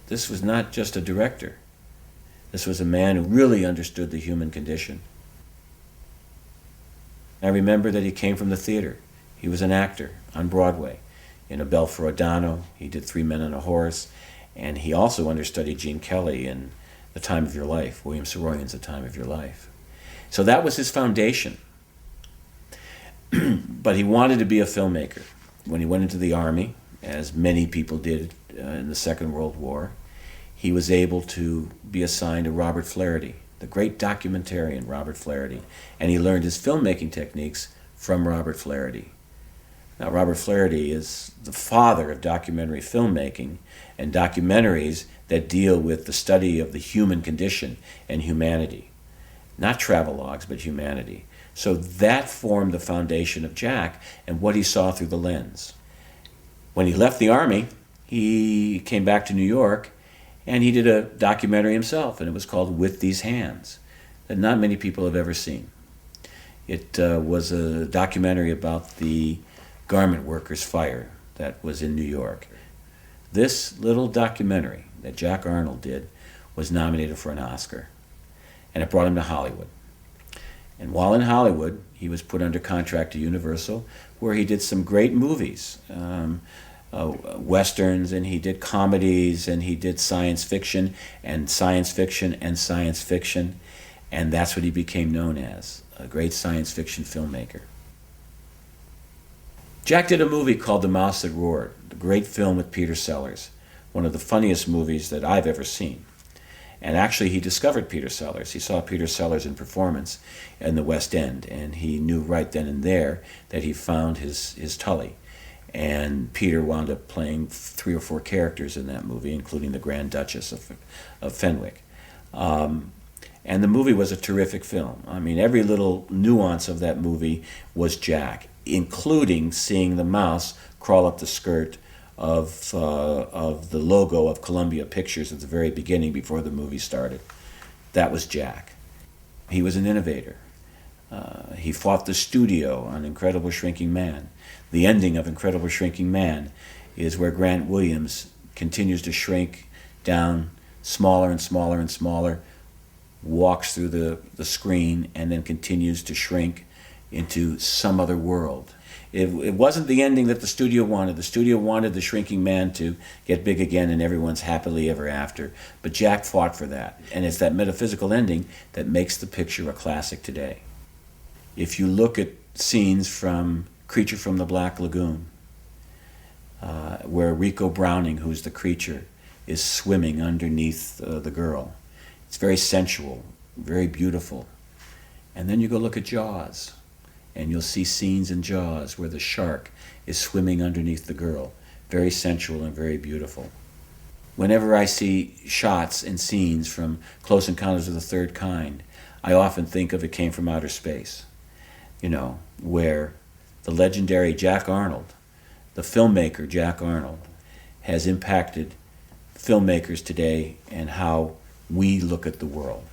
this was not just a director. This was a man who really understood the human condition. I remember that he came from the theater. He was an actor on Broadway. In A Bell for Adano, he did Three Men and a Horse, and he also understudied Gene Kelly in The Time of Your Life, William Saroyan's The Time of Your Life. So that was his foundation. But he wanted to be a filmmaker. When he went into the Army, as many people did in the Second World War, he was able to be assigned to Robert Flaherty, the great documentarian Robert Flaherty, and he learned his filmmaking techniques from Robert Flaherty. Now, Robert Flaherty is the father of documentary filmmaking and documentaries that deal with the study of the human condition and humanity. Not travelogues, but humanity. So that formed the foundation of Jack and what he saw through the lens. When he left the Army, he came back to New York and he did a documentary himself, and it was called With These Hands, that not many people have ever seen. It was a documentary about the garment workers' fire that was in New York. This little documentary that Jack Arnold did was nominated for an Oscar, and it brought him to Hollywood. And while in Hollywood, he was put under contract to Universal, where he did some great movies, westerns, and he did comedies, and he did science fiction, and science fiction, and science fiction, and that's what he became known as, a great science fiction filmmaker. Jack did a movie called The Mouse That Roared, a great film with Peter Sellers, one of the funniest movies that I've ever seen. And actually, he discovered Peter Sellers. He saw Peter Sellers in performance in the West End, and he knew right then and there that he found his Tully. And Peter wound up playing 3 or 4 characters in that movie, including the Grand Duchess of Fenwick. And the movie was a terrific film. I mean, every little nuance of that movie was Jack, including seeing the mouse crawl up the skirt of the logo of Columbia Pictures at the very beginning before the movie started. That was Jack. He was an innovator. He fought the studio on Incredible Shrinking Man. The ending of Incredible Shrinking Man is where Grant Williams continues to shrink down smaller and smaller and smaller, walks through the screen, and then continues to shrink into some other world. It wasn't the ending that the studio wanted. The studio wanted the shrinking man to get big again and everyone's happily ever after. But Jack fought for that. And it's that metaphysical ending that makes the picture a classic today. If you look at scenes from Creature from the Black Lagoon, where Rico Browning, who's the creature, is swimming underneath the girl, it's very sensual, very beautiful. And then you go look at Jaws, and you'll see scenes in Jaws where the shark is swimming underneath the girl. Very sensual and very beautiful. Whenever I see shots and scenes from Close Encounters of the Third Kind, I often think of It Came from Outer Space. You know, where the legendary Jack Arnold, the filmmaker Jack Arnold, has impacted filmmakers today and how we look at the world.